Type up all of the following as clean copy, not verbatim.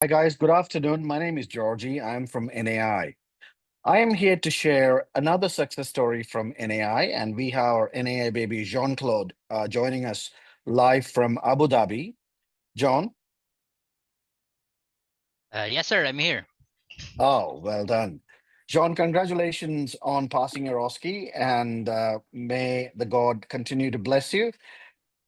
Hi, guys. Good afternoon. My name is Georgie. I'm from NAI. I am here to share another success story from NAI, and we have our NAI baby, Jean Claude, joining us live from Abu Dhabi. John, Yes, sir. I'm here. oh, well done. John, congratulations on passing your OSCE, and may the God continue to bless you.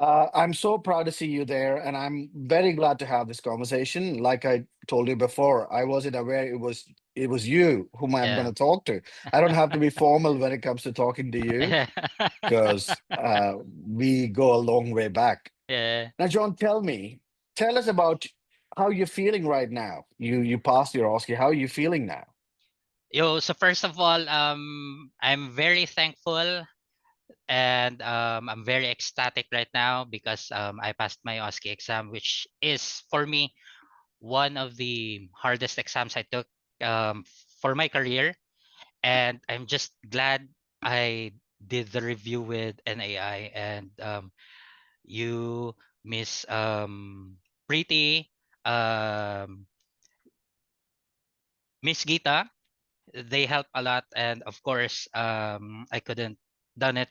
I'm so proud to see you there, and I'm very glad to have this conversation. Like I told you before, I wasn't aware it was you whom I'm going Yeah. to talk to. I don't have to be formal when it comes to talking to you because we go a long way back. Yeah. Now, John, tell us about how you're feeling right now. You passed your OSCE. How are you feeling now? So first of all, I'm very thankful and I'm very ecstatic right now because I passed my OSCE exam, which is for me one of the hardest exams I took um, for my career. And I'm just glad I did the review with NAI and you, Miss Preeti, um, Miss Gita. They help a lot, and of course I couldn't done it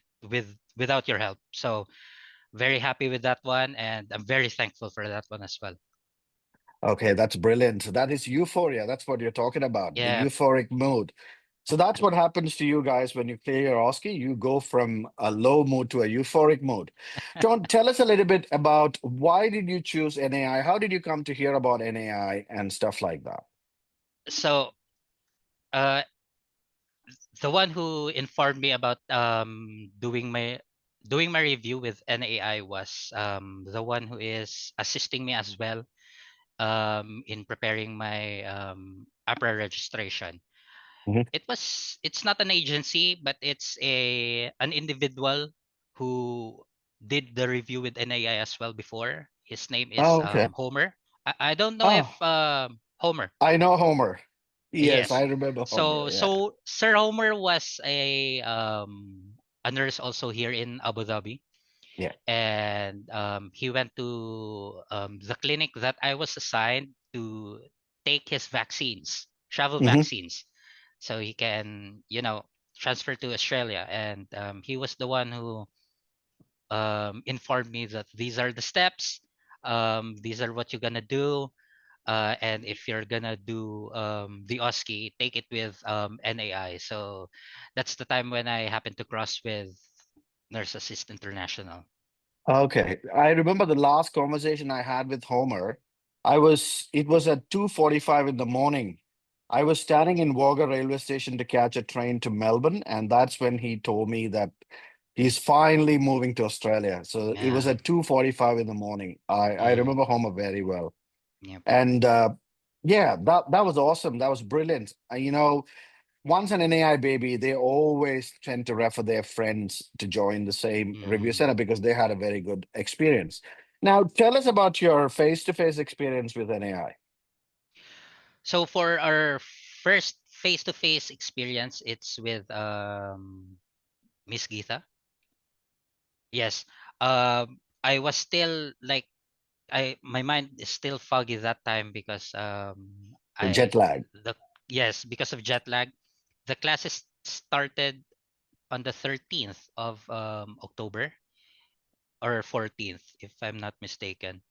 without your help, so very happy with that one, and I'm very thankful for that one as well. Okay, that's brilliant. So that is euphoria. That's what you're talking about, the Yeah. euphoric mood. So that's what happens to you guys when you clear your OSCE. You go from a low mood to a euphoric mood. John, tell us a little bit about why did you choose NAI? How did you come to hear about NAI and stuff like that? So uh the one who informed me about doing my review with NAI was the one who is assisting me as well in preparing my APRA registration. Mhm. It's not an agency, but it's an individual who did the review with NAI as well before. His name is Oh, okay. Homer. I don't know if Oh, Homer. I know Homer. Yes, I Yes. remember Homer. So Yeah. so Sir Homer was a nurse also here in Abu Dhabi, Yeah. and he went to the clinic that I was assigned to take his vaccines, travel Hmm. vaccines, so he can, transfer to Australia. And he was the one who informed me that these are the steps, these are what you're gonna do, and if you're gonna do the OSCE, take it with NAI. So that's the time when I happened to cross with Nurse Assist International. Okay. I remember the last conversation I had with Homer. It was at 2:45 in the morning. I was standing in Wagga railway station to catch a train to Melbourne, and that's when he told me that he's finally moving to Australia. So it was Yeah. at 2:45 in the morning. I Mm, remember Homer very well. yep. And yeah, that was awesome. That was brilliant. Once an NAI baby, they always tend to refer their friends to join the same review Mm. center because they had a very good experience. Now, tell us about your face-to-face experience with NAI. So for our first face-to-face experience, it's with Miss Geetha. Yes. I was still like my mind is still foggy that time because The jet I lag. the yes, because of jet lag. The classes started on the 13th of October or 14th, if I'm not mistaken.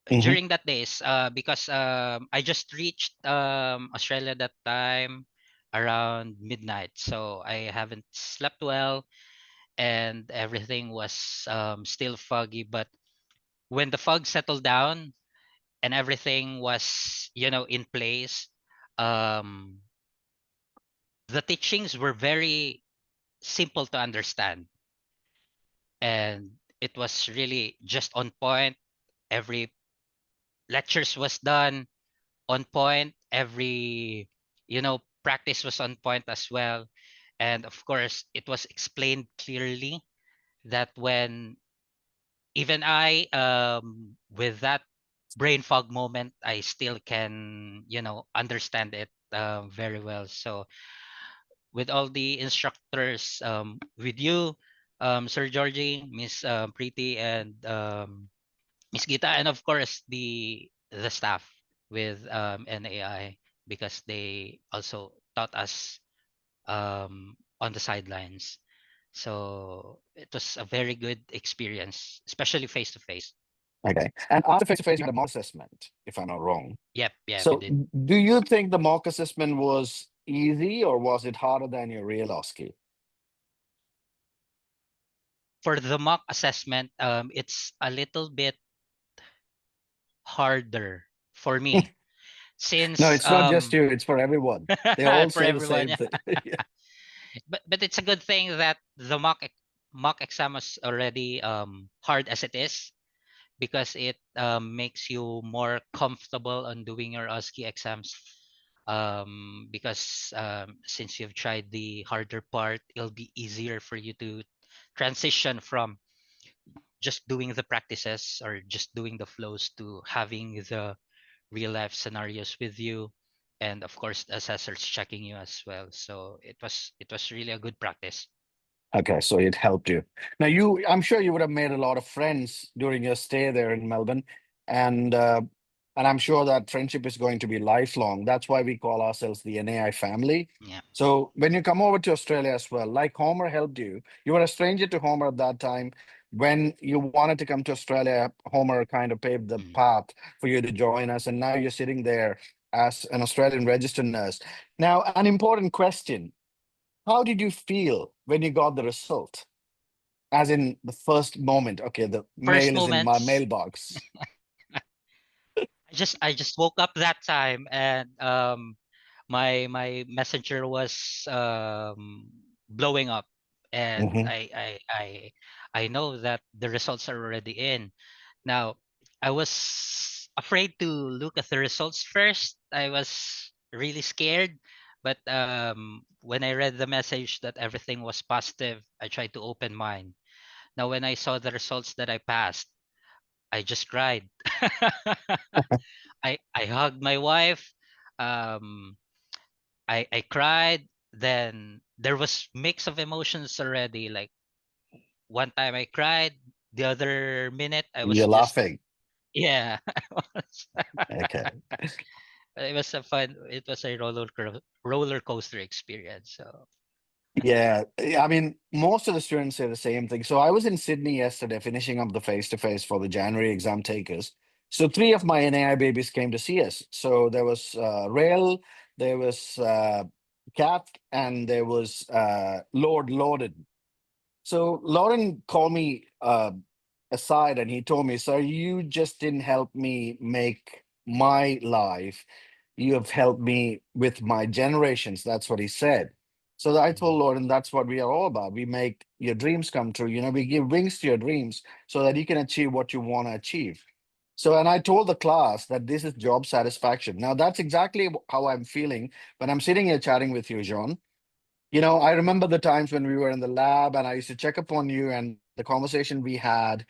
Hmm. During that days, because I just reached Australia that time around midnight, so I haven't slept well, and everything was still foggy. But when the fog settled down and everything was, in place, um, the teachings were very simple to understand, and it was really just on point. Every lectures was done on point, every practice was on point as well, and of course it was explained clearly that when even I with that brain fog moment, I still can understand it very well. So with all the instructors, with you, Sir Georgie, Miss Preeti, and Miss Gita, and of course the staff. with NAI, because they also taught us on the sidelines. So it was a very good experience, especially face to face. Okay. And after face to face, you had a mock assessment, if I'm not wrong. Yep, yeah, we So did. do you think the mock assessment was easy or was it harder than your real OSCE? For the mock assessment, it's a little bit harder for me No, since it's not just you, it's for everyone. They all for say the everyone. same Yeah. thing. Yeah. But it's a good thing that the mock exam is already hard as it is, because it makes you more comfortable on doing your OSCE exams. Because since you've tried the harder part, it'll be easier for you to transition from just doing the practices or just doing the flows to having the real life scenarios with you, and of course the assessors checking you as well. So it was really a good practice. Okay, so it helped you. Now I'm sure you would have made a lot of friends during your stay there in Melbourne, and and I'm sure that friendship is going to be lifelong. That's why we call ourselves the NAI family. Yeah. So when you come over to Australia as well, like Homer helped you, you were a stranger to Homer at that time. When you wanted to come to Australia, Homer kind of paved the Mm. path for you to join us, and now you're sitting there as an Australian registered nurse. Now, an important question. How did you feel when you got the result? As in the first moment, okay, the First mail is in my moments, mailbox. I just woke up that time, and my messenger was blowing up, and Hmm. I know that the results are already in. Now, I was afraid to look at the results first. I was really scared, but when I read the message that everything was positive, I tried to open mine. Now, when I saw the results that I passed, I just cried. I hugged my wife. Um, I cried. Then there was mix of emotions already. Like one time I cried, the other minute I was You're just, laughing. yeah. Okay. It was a roller coaster experience. So Yeah, I mean, most of the students say the same thing. So I was in Sydney yesterday finishing up the face-to-face for the January exam takers. So three of my NAI babies came to see us. So there was Rail, there was Kat, and there was Lord Lorden. So Lauren called me aside and he told me, "Sir, you just didn't help me make my life. You have helped me with my generations." That's what he said. So I told mhm. Lauren, that's what we are all about. We make your dreams come true. You know, we give wings to your dreams so that you can achieve what you want to achieve. So, and I told the class that this is job satisfaction. Now, that's exactly how I'm feeling when I'm sitting here chatting with you, John. You know, I remember the times when we were in the lab and I used to check up on you and the conversation we had,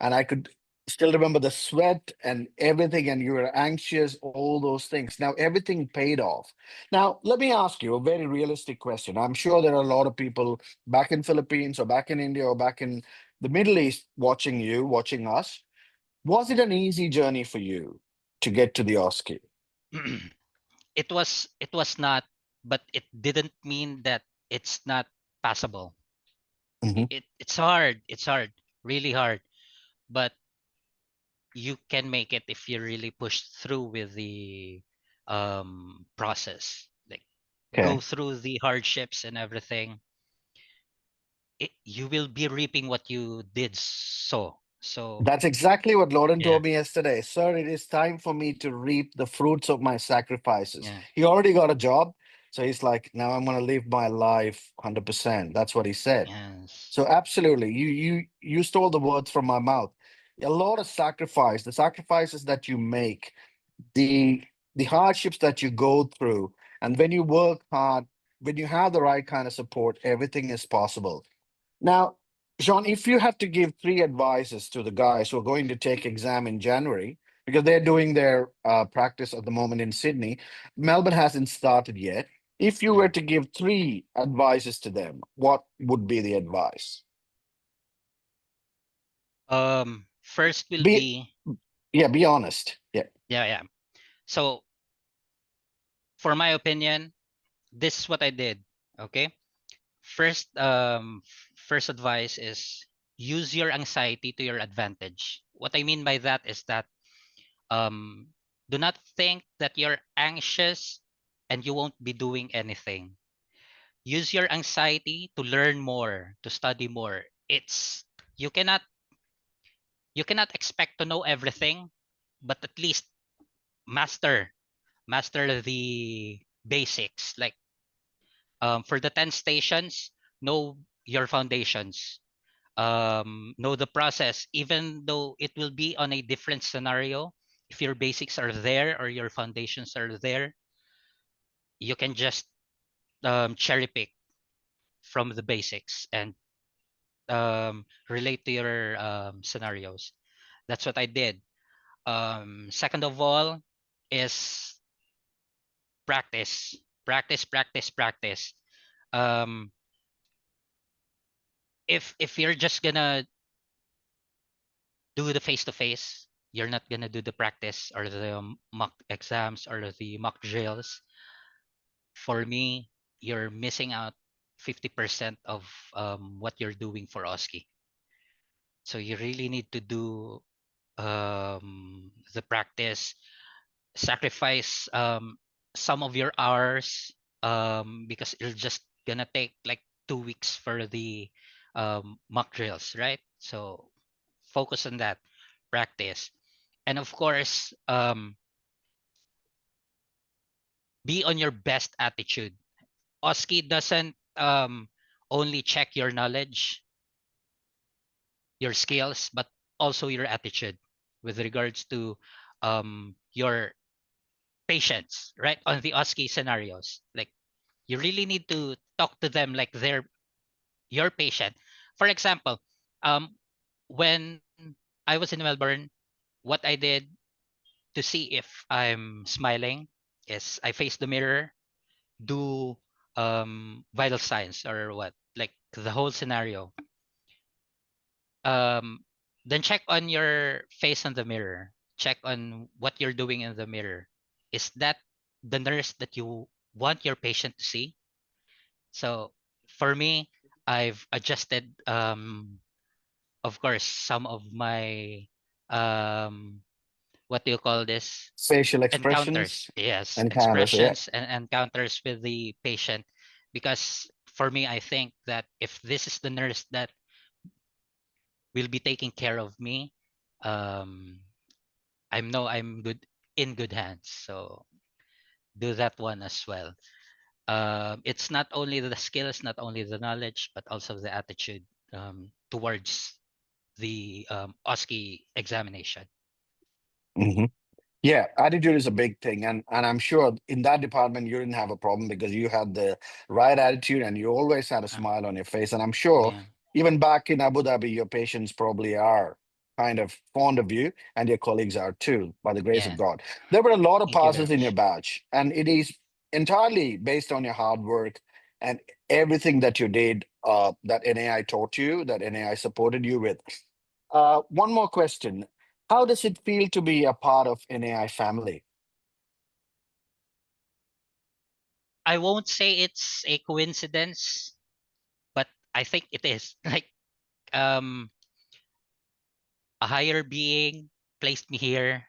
and I could still remember the sweat and everything, and you were anxious, all those things. Now, everything paid off. Now, let me ask you a very realistic question. I'm sure there are a lot of people back in Philippines or back in India or back in the Middle East watching you, watching us. Was it an easy journey for you to get to the OSCE? It was not, but it didn't mean that it's not passable. Mhm. It's hard. It's hard, really hard. But you can make it if you really push through with the process. Like go Okay. through the hardships and everything. You will be reaping what you did sow. So That's exactly what Lauren yeah, told me yesterday. Sir, it is time for me to reap the fruits of my sacrifices. yeah, He already got a job. So he's like, now I'm going to live my life 100%. That's what he said. yes. So absolutely, you stole the words from my mouth. A lot of sacrifice, the sacrifices that you make, the the hardships that you go through, and when you work hard, when you have the right kind of support, everything is possible. Now, Jean, if you have to give three advices to the guys who are going to take exam in January, because they're doing their practice at the moment in Sydney, Melbourne hasn't started yet. If you were Mm. to give three advices to them, what would be the advice? First will Be be, yeah, be honest. Yeah. yeah, yeah. So for my opinion, this is what I did. Okay. First, first advice is use your anxiety to your advantage. What I mean by that is that um, do not think that you're anxious and you won't be doing anything. Use your anxiety to learn more, to study more. It's you cannot you cannot expect to know everything, but at least master master the basics. Like for the 10 stations, know your foundations. Know the process, even though it will be on a different scenario. If your basics are there or your foundations are there, you can just cherry pick from the basics and relate to your scenarios. That's what I did. Second of all is practice, practice, practice, practice. Um, if you're just gonna do the face to face, you're not gonna do the practice or the mock exams or the mock drills. For me, you're missing out 50% of what you're doing for OSCE. So you really need to do the practice, sacrifice some of your hours because it's just gonna take like 2 weeks for the mock drills, right? So focus on that, practice, and of course, be on your best attitude. OSCE doesn't only check your knowledge, your skills, but also your attitude with regards to your patients, right? On the OSCE scenarios, like you really need to talk to them like they're your patient. For example, um, when I was in Melbourne, what I did to see if I'm smiling is I face the mirror, do vital signs or what, like the whole scenario. Um, then check on your face on the mirror. Check on what you're doing in the mirror. Is that the nurse that you want your patient to see? So for me, I've adjusted, of course, some of my um, what do you call this? Facial Encounters. expressions Yes, and counters. Yeah. expressions and encounters with the patient. Because for me, I think that if this is the nurse that will be taking care of me, um, I'm good in good hands. So do that one as well. It's not only the skills, not only the knowledge, but also the attitude towards the OSCE examination. Mhm. Yeah, attitude is a big thing, and I'm sure in that department you didn't have a problem because you had the right attitude and you always had a Uh, smile on your face. And I'm sure yeah, even back in Abu Dhabi, your patients probably are kind of fond of you, and your colleagues are too, by the grace of yeah. God. There were a lot of Thank you very passes in your much. batch, and it is entirely based on your hard work and everything that you did, that NAI taught you, that NAI supported you with. One more question. How does it feel to be a part of NAI family? I won't say it's a coincidence, but I think it is. Like um, a higher being placed me here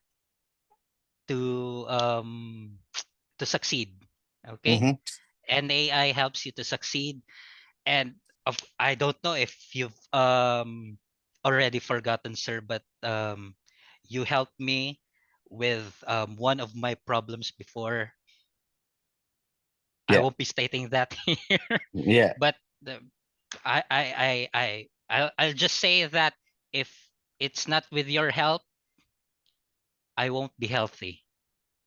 to to succeed. Okay, Hmm. and AI helps you to succeed. And I don't know if you've already forgotten, sir, but you helped me with one of my problems before. I Yeah, won't be stating that here, yeah. but the, I'll just say that if it's not with your help, I won't be healthy.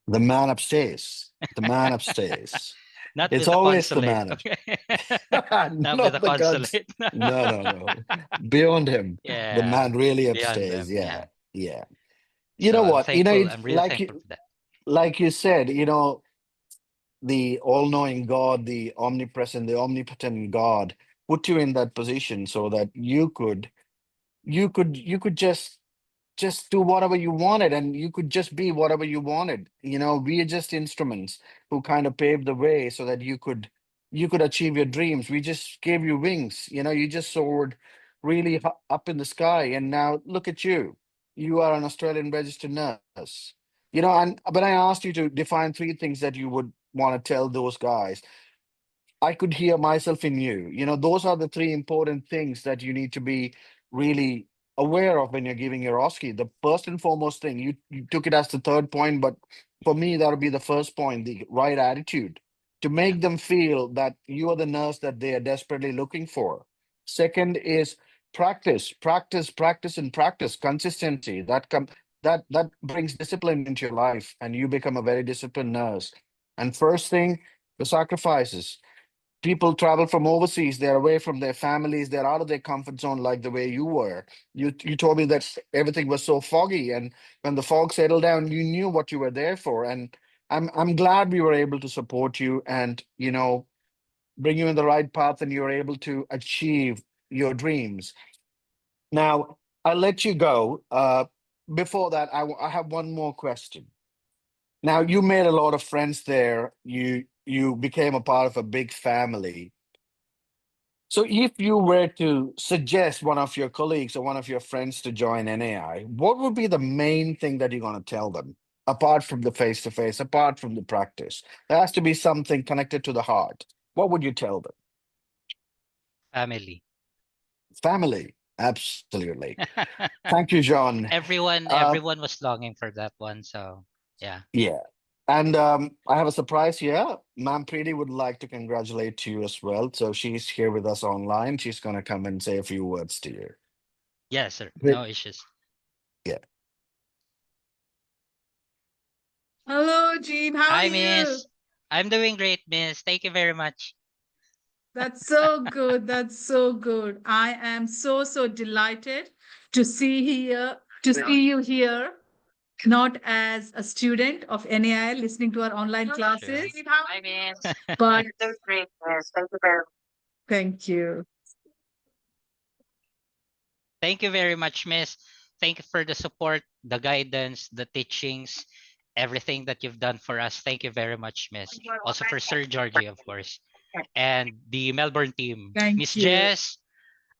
The man upstairs. The man upstairs. Not It's with the always the consulate, man okay? Not with not the the gods. consulate. No, no, no. Beyond him, the Yeah, man really beyond upstairs. them, yeah. Yeah, yeah. You So know I'm what? thankful. It's I'm really thankful for that. like you said. The all-knowing God, the omnipresent, the omnipotent God, put you in that position so that you could just just do whatever you wanted, and you could just be whatever you wanted. We are just instruments who kind of paved the way so that you could achieve your dreams. We just gave you wings. You just soared really up in the sky, and now look at you. You are an Australian registered nurse. And when I asked you to define three things that you would want to tell those guys, I could hear myself in you. Those are the three important things that you need to be really aware of when you're giving your OSCE. The first and foremost thing, you took it as the third point, but for me, that would be the first point, the right attitude to Yeah. make them feel that you are the nurse that they are desperately looking for. Second is practice, practice, practice, and practice, consistency. That brings discipline into your life, and you become a very disciplined nurse. And first thing, the sacrifices. People travel from overseas, they're away from their families, they're out of their comfort zone like the way you were. You told me that everything was so foggy, and when the fog settled down, you knew what you were there for. And I'm glad we were able to support you and bring you in the right path, and you're able to achieve your dreams. Now, I'll let you go. Before that, I have one more question. Now, you made a lot of friends there. You became a part of a big family. So if you were to suggest one of your colleagues or one of your friends to join NAI, what would be the main thing that you're going to tell them, apart from the face-to-face, apart from the practice? There has to be something connected to the heart. What would you tell them? Family. Family. Absolutely. Thank you, John. everyone Uh, everyone was longing for that one. So yeah. yeah. And I have a surprise here. Ma'am Preeti would like to congratulate you as well. So she's here with us online. She's going to come and say a few words to you. Yes, sir. Great. No issues. Yeah. Hello, Jean. How are Hi, you? Miss. I'm doing great, Miss. Thank you very much. That's so good. That's so good. I am so, so delighted to see you here, not as a student of NAI listening to our online classes, Hi, Miss. but thank you. Thank you very much, Miss. Thank you for the support, the guidance, the teachings, everything that you've done for us. Thank you very much, Miss. Also for Sir Georgie, of course, and the Melbourne team, Miss Thank you. Jess,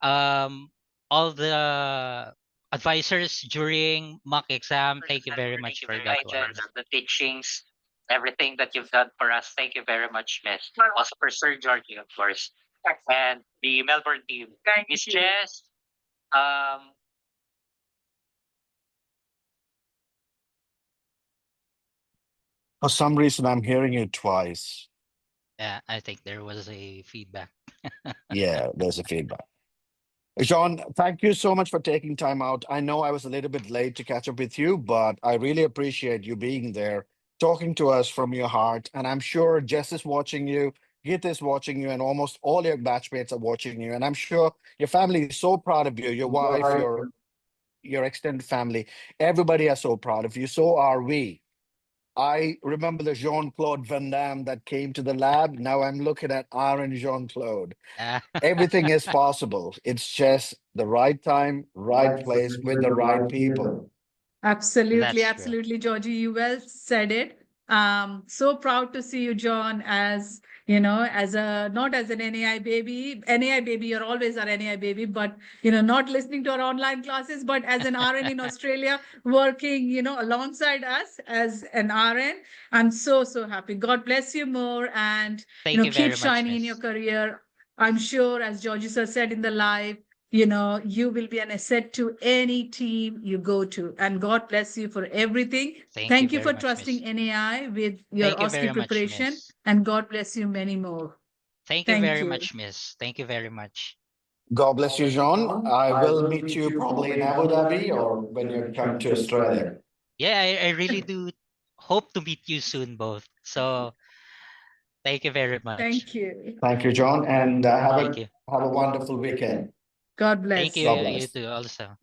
um, all the advisors during mock exam. Thank you very much for that one. The teachings, everything that you've done for us. Thank you very much, Miss. Also for Sir Georgie, of course, and the Melbourne team, Miss Jess. Um, For some reason, I'm hearing you twice. yeah, I think there was a feedback. Yeah, there's a feedback. John, thank you so much for taking time out. I know I was a little bit late to catch up with you, but I really appreciate you being there, talking to us from your heart. And I'm sure Jess is watching you, Git is watching you, and almost all your batchmates are watching you. And I'm sure your family is so proud of you, your wife, your extended family. Everybody are so proud of you. So are we. I remember the Jean-Claude Van Damme that came to the lab. Now I'm looking at Aaron Jean-Claude. Yeah. Everything is possible. It's just the right time, right place with the right people. Absolutely, That's true. absolutely, Georgie. You well said it. So proud to see you, John, as as a not as an NAI baby. NAI baby, you're always our NAI baby, but not listening to our online classes, but as an RN in Australia, working, alongside us as an RN. I'm so, so happy. God bless you more and Thank you keep very much, shining in your Miss. career. I'm sure, as Georgie sir said in the live, you will be an asset to any team you go to. And God bless you for everything. Thank you Thank you very for much, Miss. trusting NAI with your Thank you OSCE very much, preparation. Miss. And God bless you many more. Thank you Thank very you. much, Miss. Thank you very much. God bless you, Jean. I will meet you probably in Abu Dhabi or when you come to Australia. Yeah, I really do hope to meet you soon, both. So thank you very much. Thank you. Thank you, John, and Thank you. have a wonderful weekend. God Thank bless you. God you. You bless. too, also.